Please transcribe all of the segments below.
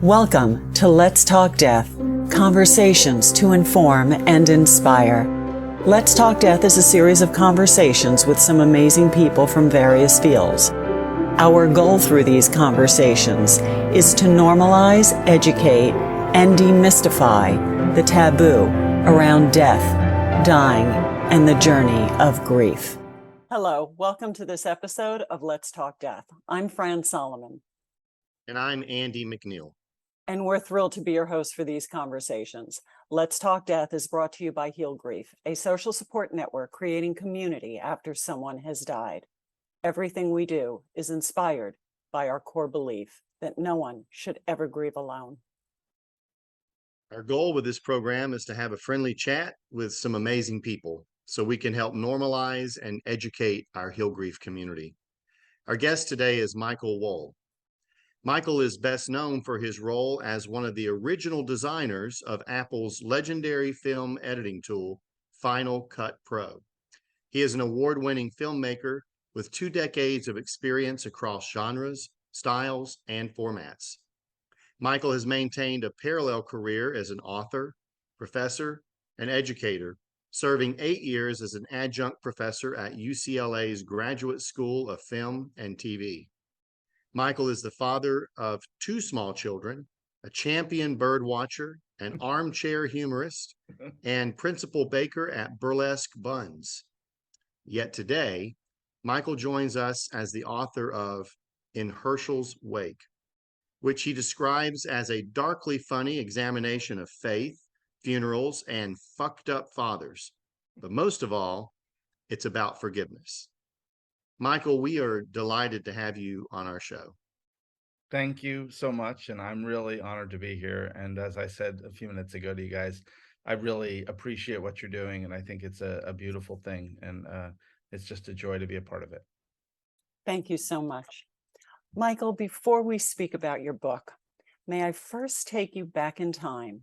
Welcome to Let's Talk Death, conversations to inform and inspire. Let's Talk Death is a series of conversations with some amazing people from various fields. Our goal through these conversations is to normalize, educate, and demystify the taboo around death, dying, and the journey of grief. Hello, welcome to this episode of Let's Talk Death. I'm Fran Solomon. And I'm Andy McNeil. And we're thrilled to be your host for these conversations. Let's Talk Death is brought to you by Heal Grief, a social support network creating community after someone has died. Everything we do is inspired by our core belief that no one should ever grieve alone. Our goal with this program is to have a friendly chat with some amazing people so we can help normalize and educate our Heal Grief community. Our guest today is Michael Wohl. Michael is best known for his role as one of the original designers of Apple's legendary film editing tool, Final Cut Pro. He is an award-winning filmmaker with 2 decades of experience across genres, styles, and formats. Michael has maintained a parallel career as an author, professor, and educator, serving 8 years as an adjunct professor at UCLA's Graduate School of Film and TV. Michael is the father of 2 small children, a champion bird watcher, an armchair humorist, and principal baker at Burlesque Buns. Yet today, Michael joins us as the author of In Herschel's Wake, which he describes as a darkly funny examination of faith, funerals, and fucked up fathers. But most of all, it's about forgiveness. Michael, we are delighted to have you on our show. Thank you so much, and I'm really honored to be here. And as I said a few minutes ago to you guys, I really appreciate what you're doing, and I think it's a beautiful thing, and it's just a joy to be a part of it. Thank you so much. Michael, before we speak about your book, may I first take you back in time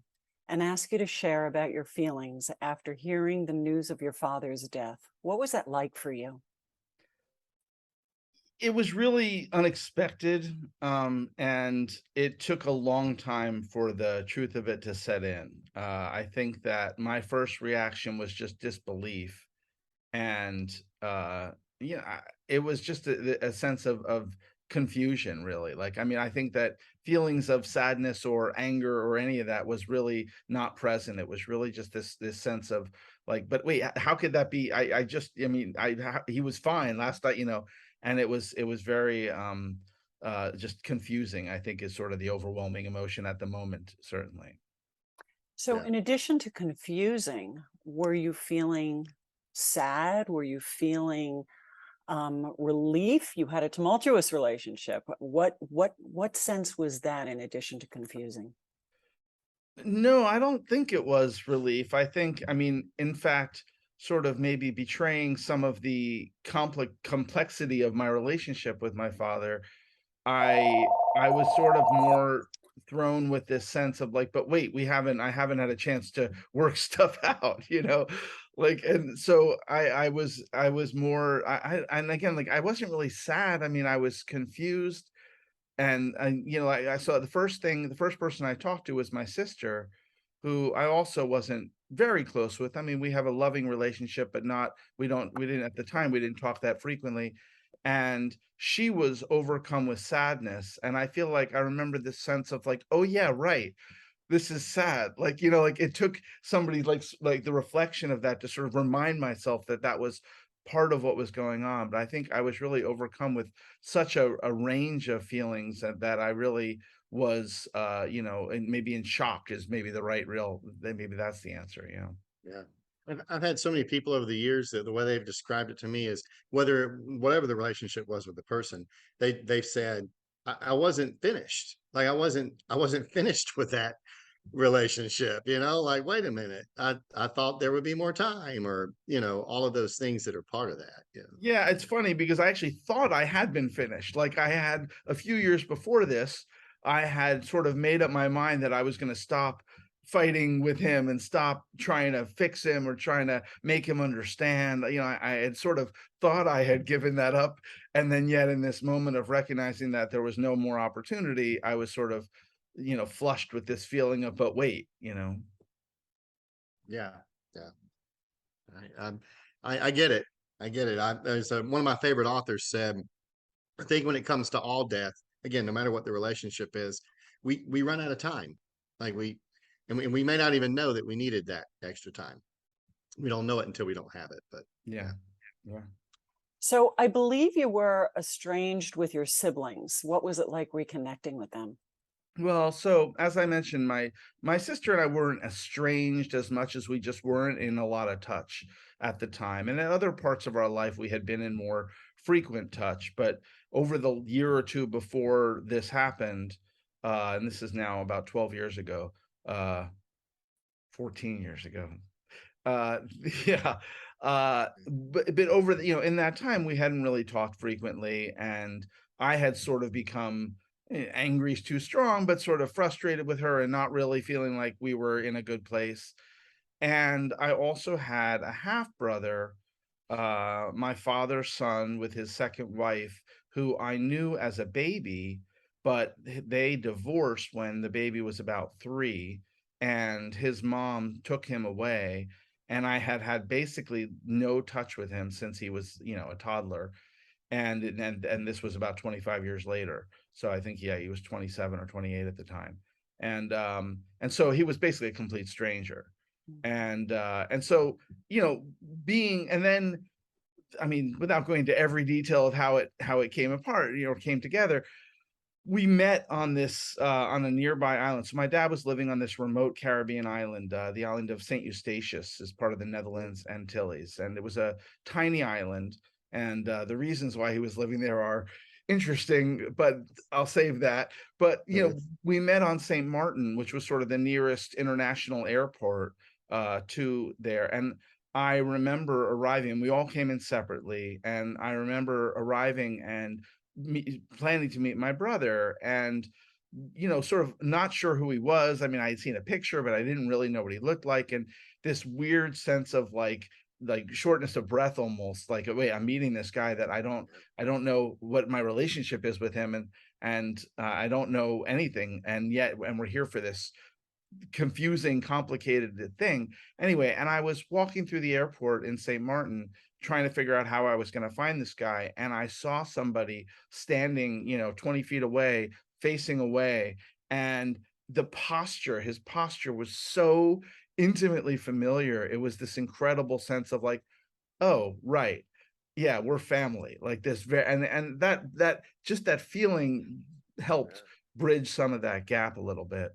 and ask you to share about your feelings after hearing the news of your father's death. What was that like for you? It was really unexpected, and it took a long time for the truth of it to set in. I think that my first reaction was just disbelief, and it was just a sense of confusion, really. Like, I mean, I think that feelings of sadness or anger or any of that was really not present. It was really just this sense of like, but wait, how could that be? He was fine last night, and it was very just confusing, I think, is sort of the overwhelming emotion at the moment, certainly. So Yeah. in addition to confusing, were you feeling sad? Were you feeling relief? You had a tumultuous relationship. What sense was that in addition to confusing? No, I don't think it was relief. I mean, in fact, sort of maybe betraying some of the complexity of my relationship with my father. I was sort of more thrown with this sense of like, but wait, I haven't had a chance to work stuff out, like, and so I was more, and again, like, I wasn't really sad. I mean, I was confused. And I saw the first person I talked to was my sister, who I also wasn't very close with. I mean, we have a loving relationship, but we didn't at the time, we didn't talk that frequently. And she was overcome with sadness. And I feel like I remember this sense of like, oh yeah, right. This is sad. Like, like it took somebody like the reflection of that to sort of remind myself that that was part of what was going on. But I think I was really overcome with such a range of feelings that I really was, and maybe in shock is maybe maybe that's the answer, Yeah. I've had so many people over the years that the way they've described it to me is whatever the relationship was with the person, they've said, I wasn't finished. Like I wasn't finished with that relationship, like, wait a minute, I thought there would be more time, or, all of those things that are part of that. Yeah. Yeah, it's funny because I actually thought I had been finished. Like I had a few years before this, I had sort of made up my mind that I was going to stop fighting with him and stop trying to fix him or trying to make him understand. I had sort of thought I had given that up. And then yet in this moment of recognizing that there was no more opportunity, I was sort of flushed with this feeling of, but wait, Yeah. Yeah. I get it. I get it. One of my favorite authors said, I think when it comes to all death, again, no matter what the relationship is, we run out of time. Like we may not even know that we needed that extra time. We don't know it until we don't have it. But yeah, yeah. So I believe you were estranged with your siblings. What was it like reconnecting with them? Well, so as I mentioned, my sister and I weren't estranged as much as we just weren't in a lot of touch at the time. And in other parts of our life, we had been in more frequent touch. But over the year or two before this happened, and this is now about 12 years ago, uh, 14 years ago. Uh, yeah. But over in that time, we hadn't really talked frequently, and I had sort of become angry is too strong, but sort of frustrated with her and not really feeling like we were in a good place. And I also had a half brother, my father's son with his second wife, who I knew as a baby, but they divorced when the baby was about 3, and his mom took him away. And I had had basically no touch with him since he was, a toddler. And this was about 25 years later. So I think, yeah, he was 27 or 28 at the time. And so he was basically a complete stranger. And so, being, and then, I mean, without going to every detail of how it came apart, came together, we met on this on a nearby island. So my dad was living on this remote Caribbean island, the island of St. Eustatius, is part of the Netherlands Antilles, and it was a tiny island. And the reasons why he was living there are interesting, but I'll save that. But we met on St. Martin, which was sort of the nearest international airport to there. And I remember arriving. We all came in separately, and I remember arriving and planning to meet my brother, and sort of not sure who he was. I mean, I had seen a picture, but I didn't really know what he looked like, and this weird sense of like shortness of breath, almost like, wait, I'm meeting this guy that I don't know what my relationship is with him, and I don't know anything, and we're here for this confusing, complicated thing. Anyway, and I was walking through the airport in St. Martin trying to figure out how I was going to find this guy, and I saw somebody standing 20 feet away, facing away, and his posture was so intimately familiar. It was this incredible sense of like, oh right, yeah, we're family, like this very, and that just that feeling helped bridge some of that gap a little bit.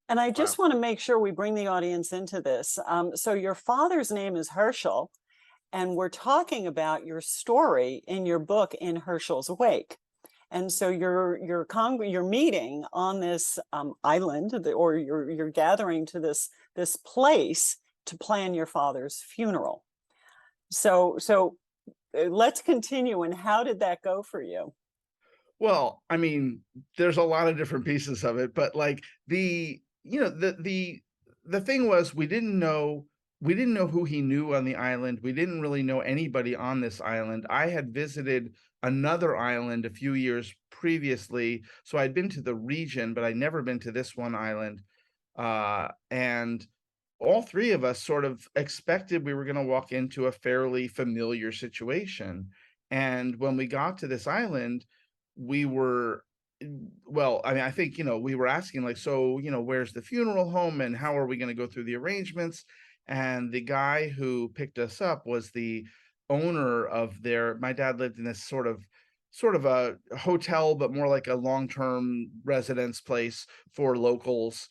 And I wow. just want to make sure we bring the audience into this. So your father's name is Herschel, and we're talking about your story in your book, In Herschel's Wake. And so you're meeting on this island, or you're gathering to this place to plan your father's funeral. So let's continue. And how did that go for you? Well, I mean, there's a lot of different pieces of it, but like the thing was, we didn't know who he knew on the island. We didn't really know anybody on this island. I had visited another island a few years previously, so I'd been to the region, but I'd never been to this one island. And all three of us sort of expected we were going to walk into a fairly familiar situation. And when we got to this island, we were, well, I mean, I think, we were asking like, so, where's the funeral home and how are we going to go through the arrangements? And the guy who picked us up was the owner of my dad lived in this sort of a hotel, but more like a long-term residence place for locals.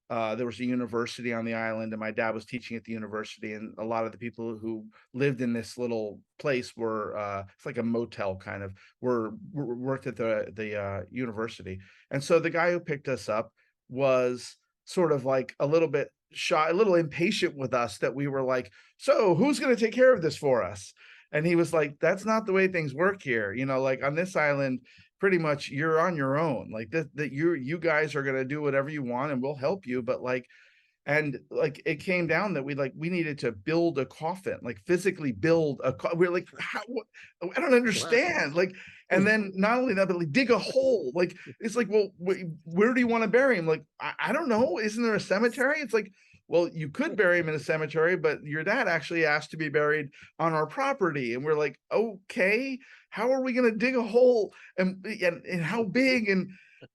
There was a university on the island, and my dad was teaching at the university, and a lot of the people who lived in this little place were it's like a motel kind of, worked at the university. And so the guy who picked us up was sort of like a little bit shy, a little impatient with us, that we were like, so who's going to take care of this for us? And he was like, that's not the way things work here. Like on this island, pretty much you're on your own. Like that you guys are going to do whatever you want and we'll help you. But like, and like it came down that we needed to build a coffin, like physically build we're like, how, I don't understand. Like, And then not only that, but like dig a hole. Like, it's like, well, where do you want to bury him? Like, I don't know. Isn't there a cemetery? It's like, well, you could bury him in a cemetery, but your dad actually asked to be buried on our property. And we're like, okay, how are we going to dig a hole? And how big?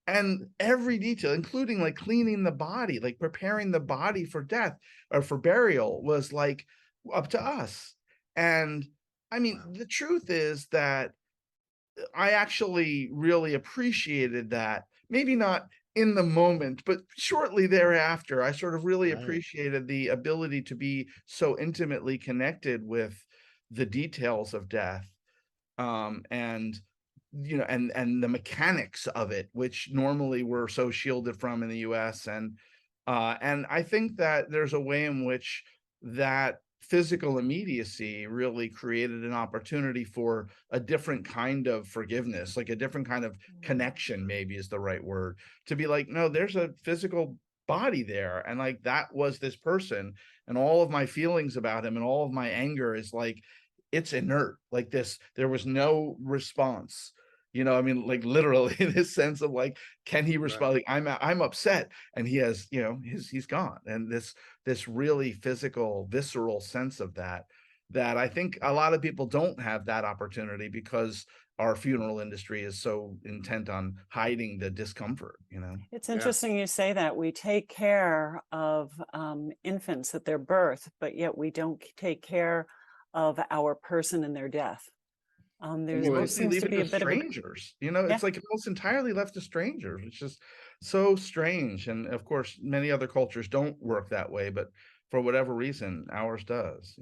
And every detail, including like cleaning the body, like preparing the body for death or for burial, was like up to us. And I mean, the truth is that I actually really appreciated that. Maybe not in the moment, but shortly thereafter, I sort of really Right. appreciated the ability to be so intimately connected with the details of death. And and the mechanics of it, which normally we're so shielded from in the US. And I think that there's a way in which that physical immediacy really created an opportunity for a different kind of forgiveness, like a different kind of connection, maybe is the right word, to be like, no, there's a physical body there, and like that was this person, and all of my feelings about him and all of my anger is like, it's inert, like this, there was no response. I mean, like literally in this sense of like, can he respond? Like, I'm upset, and he has, he's gone. And this really physical, visceral sense of that I think a lot of people don't have that opportunity because our funeral industry is so intent on hiding the discomfort. It's interesting you say that. We take care of infants at their birth, but yet we don't take care of our person in their death. We There mostly seems leave to it be to a bit of a strangers. yeah. It's like almost entirely left to strangers, which is so strange. And of course, many other cultures don't work that way, but for whatever reason, ours does.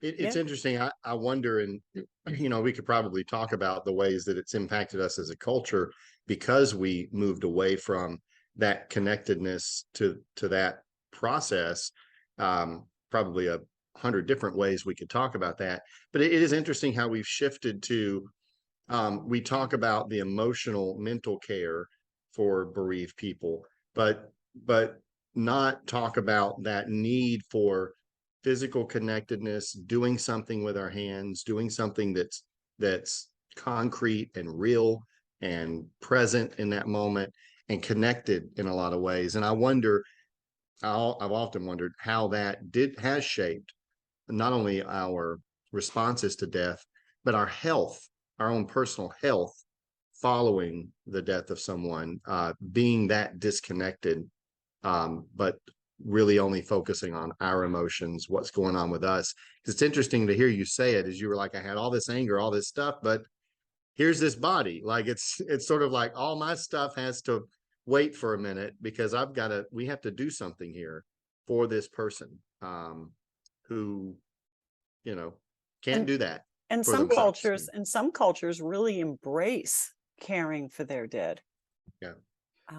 It's Yeah. interesting. I wonder, and we could probably talk about the ways that it's impacted us as a culture because we moved away from that connectedness to that process. Probably 100 different ways we could talk about that, but it is interesting how we've shifted to. We talk about the emotional, mental care for bereaved people, but not talk about that need for physical connectedness, doing something with our hands, doing something that's concrete and real and present in that moment and connected in a lot of ways. And I wonder, I've often wondered how that has shaped not only our responses to death, but our health, our own personal health following the death of someone, being that disconnected, but really only focusing on our emotions, what's going on with us. It's interesting to hear you say it, as you were like, I had all this anger, all this stuff, but here's this body. Like it's sort of like all my stuff has to wait for a minute because we have to do something here for this person, who, can't And do that and for some themselves. cultures really embrace caring for their dead. Yeah.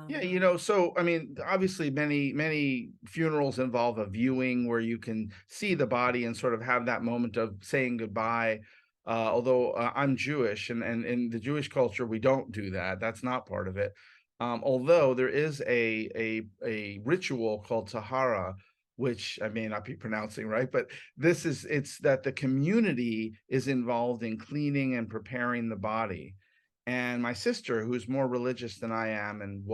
Yeah, so I mean, obviously many funerals involve a viewing where you can see the body and sort of have that moment of saying goodbye. Although I'm Jewish, and in the Jewish culture we don't do that. That's not part of it. Although there is a ritual called Tahara, which I may not be pronouncing right, but it's that the community is involved in cleaning and preparing the body. And my sister, who's more religious than I am and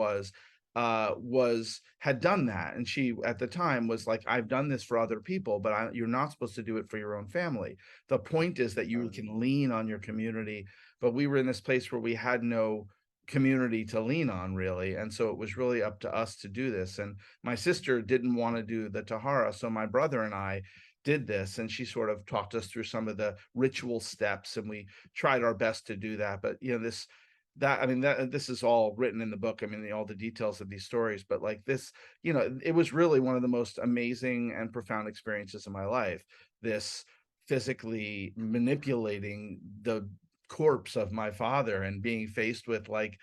had done that, and she at the time was like, I've done this for other people, but you're not supposed to do it for your own family. The point is that you can lean on your community, but we were in this place where we had no community to lean on, really, and so it was really up to us to do this. And my sister didn't want to do the Tahara, so my brother and I did this, and she sort of talked us through some of the ritual steps, and we tried our best to do that. But this is all written in the book. I mean, all the details of these stories, but like this, it was really one of the most amazing and profound experiences of my life, this physically manipulating the corpse of my father and being faced with like,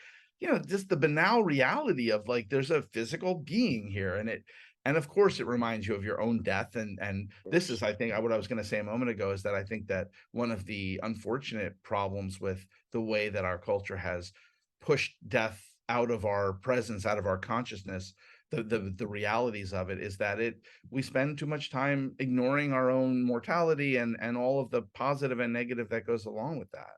just the banal reality of like, there's a physical being here, and of course it reminds you of your own death. And this is, I think, what I was going to say a moment ago, is that I think that one of the unfortunate problems with the way that our culture has pushed death out of our presence, out of our consciousness, the realities of it, is that we spend too much time ignoring our own mortality and all of the positive and negative that goes along with that.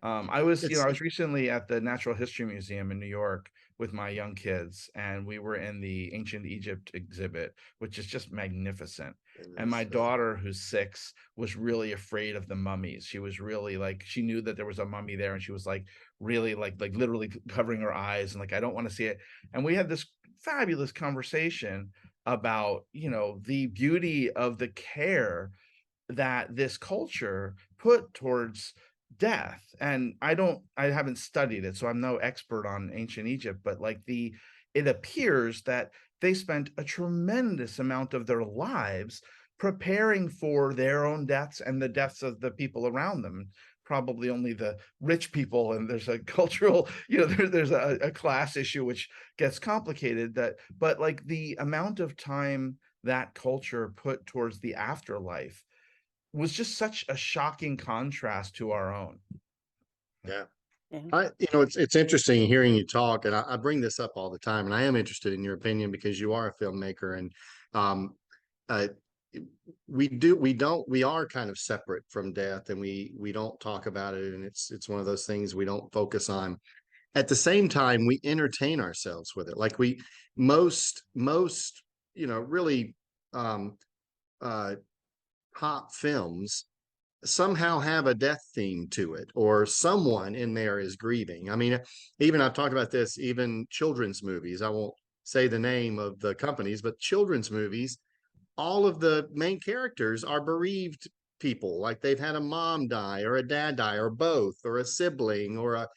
I was, It's I was recently at the Natural History Museum in New York with my young kids, and we were in the Ancient Egypt exhibit, which is just magnificent. And my goodness, daughter, who's 6, was really afraid of the mummies. She was really like, she knew that there was a mummy there, and she was like, really like literally covering her eyes and like, I don't want to see it. And we had this fabulous conversation about, the beauty of the care that this culture put towards death. And I haven't studied it, so I'm no expert on ancient Egypt, but like it appears that they spent a tremendous amount of their lives preparing for their own deaths and the deaths of the people around them. Probably only the rich people, and there's a cultural, there's a class issue which gets complicated, but like the amount of time that culture put towards the afterlife was just such a shocking contrast to our own. yeah. Yeah. It's interesting hearing you talk, and I bring this up all the time, and I am interested in your opinion because you are a filmmaker, and um, uh, we are kind of separate from death, and we don't talk about it, and it's one of those things we don't focus on. At the same time, we entertain ourselves with it, like we most really um, uh, top films somehow have a death theme to it, or someone in there is grieving. I mean, even I've talked about this, even children's movies. I won't say the name of the companies, but children's movies, all of the main characters are bereaved people, like they've had a mom die or a dad die or both, or a sibling, or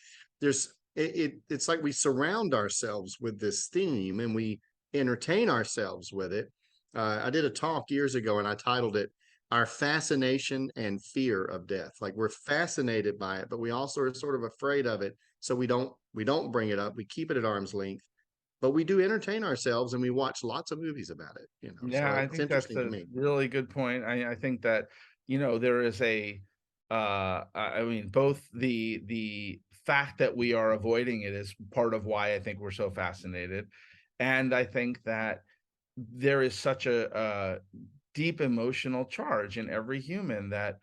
it's like we surround ourselves with this theme and we entertain ourselves with it. I did a talk years ago and I titled it "Our Fascination and Fear of Death." Like, we're fascinated by it, but we also are sort of afraid of it, so we don't bring it up. We keep it at arm's length, but we do entertain ourselves and we watch lots of movies about it, so Yeah, I it's think that's interesting to a me. really good point. I think that, there is I mean, both the fact that we are avoiding it is part of why I think we're so fascinated. And I think that there is such a deep emotional charge in every human that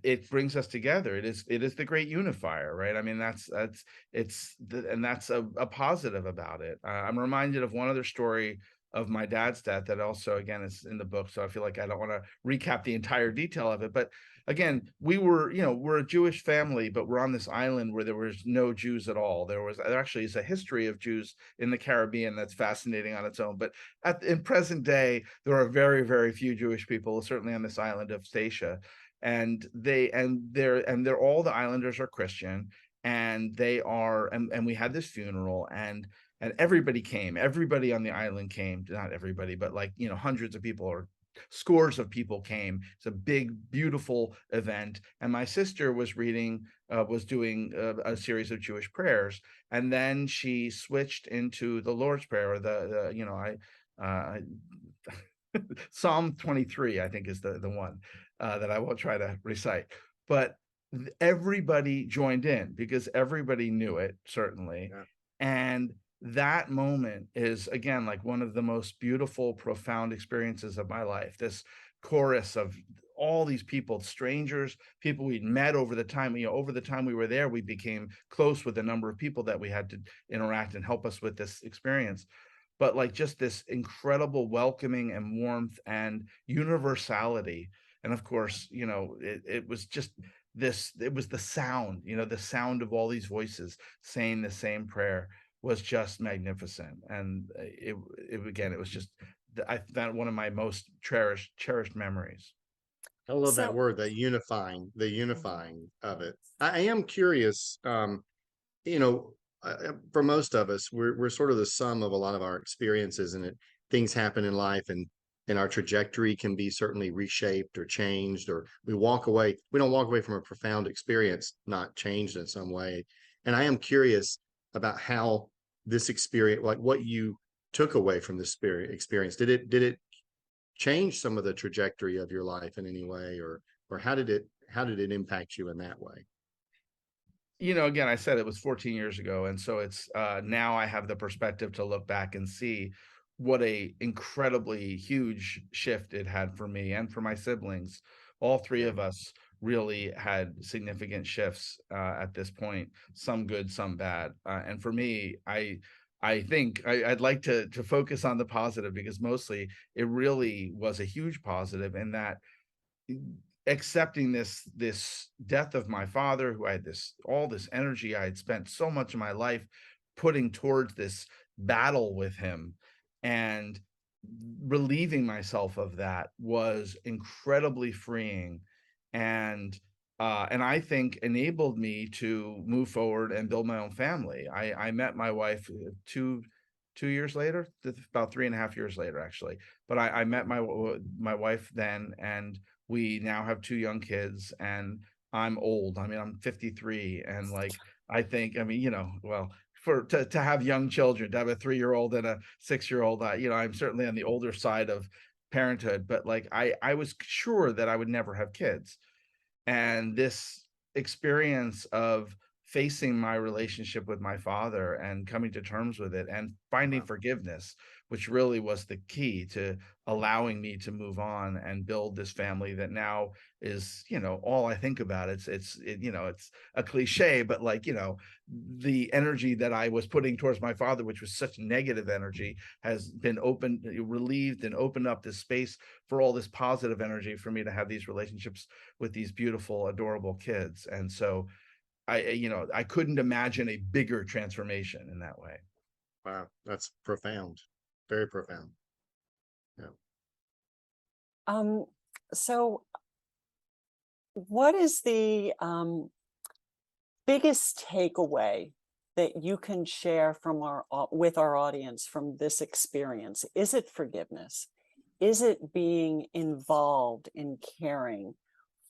it brings us together. It is the great unifier, right? I mean, and that's a positive about it. I'm reminded of one other story of my dad's death that also, again, is in the book, so I feel like I don't want to recap the entire detail of it. But again, we're a Jewish family, but we're on this island where there was no Jews at all. There actually is a history of Jews in the Caribbean that's fascinating on its own, but in present day there are very, very few Jewish people, certainly on this island of Statia. And they're all, the islanders are Christian, and we had this funeral, and everybody on the island came, not everybody, but like, hundreds of people or scores of people came. It's a big, beautiful event. And my sister was doing a series of Jewish prayers, and then she switched into the Lord's Prayer, or Psalm 23, I think, is the one that I won't try to recite. But everybody joined in because everybody knew it, certainly. Yeah. And that moment is, again, like one of the most beautiful, profound experiences of my life. This chorus of all these people, strangers, people we'd met over the time, over the time we were there, we became close with a number of people that we had to interact and help us with this experience. But like, just this incredible welcoming and warmth and universality. And of course, it was just it was the sound, the sound of all these voices saying the same prayer was just magnificent. And it was just, I found one of my most cherished memories. I love that So, word, that unifying of it. I am curious, you know, for most of us, we're sort of the sum of a lot of our experiences, and things happen in life, and our trajectory can be certainly reshaped or changed, or we walk away. We don't walk away from a profound experience not changed in some way. And I am curious about how this experience, like what you took away from this experience, did it change some of the trajectory of your life in any way, or how did it impact you in that way? Again, I said it was 14 years ago, and so it's now I have the perspective to look back and see what a incredibly huge shift it had for me and for my siblings. All three Yeah. of us really had significant shifts at this point, some good, some bad. And for me, I think I'd like to focus on the positive, because mostly it really was a huge positive in that accepting this death of my father, who I had all this energy I had spent so much of my life putting towards this battle with him, and relieving myself of that was incredibly freeing, and I think enabled me to move forward and build my own family. I met my wife two years later, about 3.5 years later, actually. But I met my wife then, and we now have 2 young kids, and I'm old. I mean, I'm 53, and like I think, I mean, well, to have young children, to have a 3-year-old and a 6-year-old, I'm certainly on the older side of parenthood, but like I was sure that I would never have kids. And this experience of facing my relationship with my father and coming to terms with it and finding forgiveness, which really was the key to allowing me to move on and build this family that now is, all I think about. It's a cliche, but like, the energy that I was putting towards my father, which was such negative energy, has been relieved and opened up this space for all this positive energy for me to have these relationships with these beautiful, adorable kids. And so I couldn't imagine a bigger transformation in that way. Wow, that's profound. Very profound. Yeah. So what is the biggest takeaway that you can share from with our audience from this experience? Is it forgiveness? Is it being involved in caring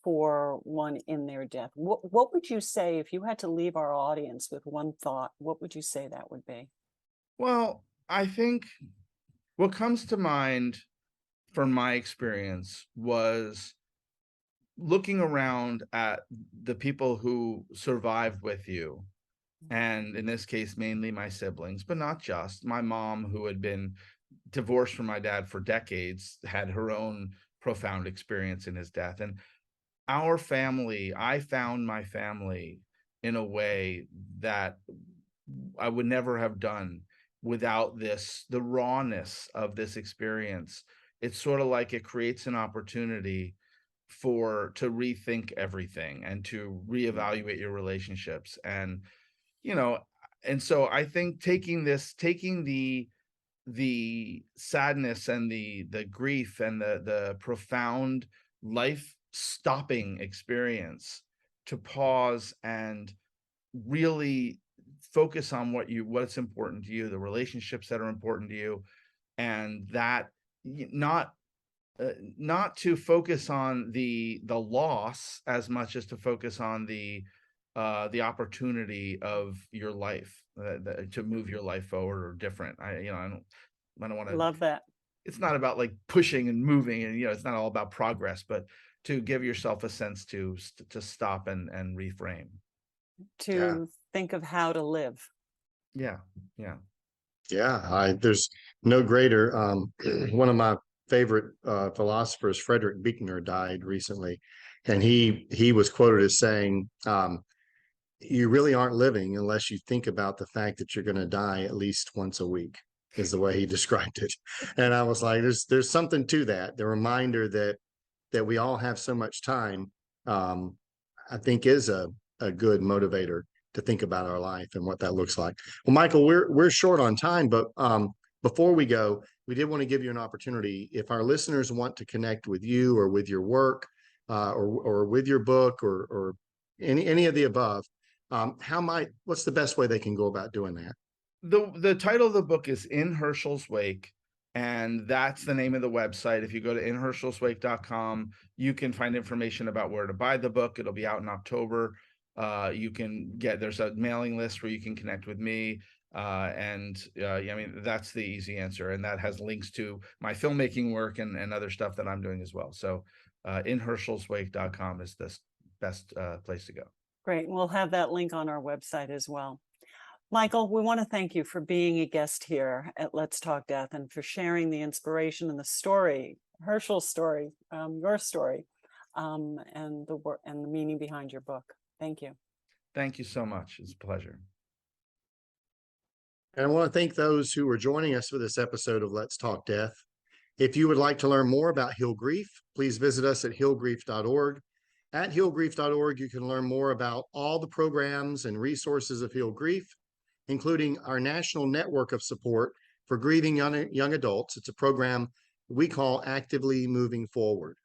for one in their death? What would you say if you had to leave our audience with one thought? What would you say that would be? Well, I think what comes to mind from my experience was looking around at the people who survived with you. And in this case, mainly my siblings, but not just. My mom, who had been divorced from my dad for decades, had her own profound experience in his death. And our family, I found my family in a way that I would never have done without the rawness of this experience. It's sort of like it creates an opportunity to rethink everything and to reevaluate your relationships. And, and so I think taking the sadness and the grief and the profound life stopping experience to pause and really focus on what's important to you, the relationships that are important to you, and that not to focus on the loss as much as to focus on the opportunity of your life, to move your life forward or different. I don't want to. Love that. It's not about like pushing and moving, and it's not all about progress, but to give yourself a sense to stop and reframe. To think of how to live. Yeah. There's no greater. One of my favorite philosophers, Frederick Buechner, died recently, and he was quoted as saying, "You really aren't living unless you think about the fact that you're going to die at least once a week," is the way he described it. And I was like, "There's something to that." The reminder that we all have so much time, I think, is a good motivator to think about our life and what that looks like. Well, Michael, we're short on time, but before we go, we did want to give you an opportunity. If our listeners want to connect with you or with your work, or with your book, or any of the above, what's the best way they can go about doing that? The title of the book is In Herschel's Wake, and that's the name of the website. If you go to inherschelswake.com, you can find information about where to buy the book. It'll be out in October. There's a mailing list where you can connect with me. I mean, that's the easy answer. And that has links to my filmmaking work and other stuff that I'm doing as well. So inherschelswake.com is the best place to go. Great. We'll have that link on our website as well. Michael, we want to thank you for being a guest here at Let's Talk Death and for sharing the inspiration and the story, Herschel's story, your story. and the work and the meaning behind your book. Thank you. Thank you so much. It's a pleasure. And I want to thank those who are joining us for this episode of Let's Talk Death. If you would like to learn more about Heal Grief, please visit us at healgrief.org. At healgrief.org, you can learn more about all the programs and resources of Heal Grief, including our national network of support for grieving young adults. It's a program we call Actively Moving Forward.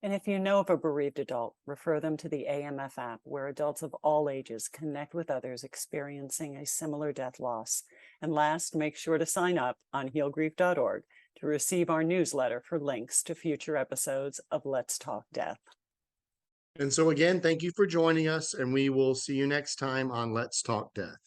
And if you know of a bereaved adult, refer them to the AMF app, where adults of all ages connect with others experiencing a similar death loss. And last, make sure to sign up on healgrief.org to receive our newsletter for links to future episodes of Let's Talk Death. And so again, thank you for joining us, and we will see you next time on Let's Talk Death.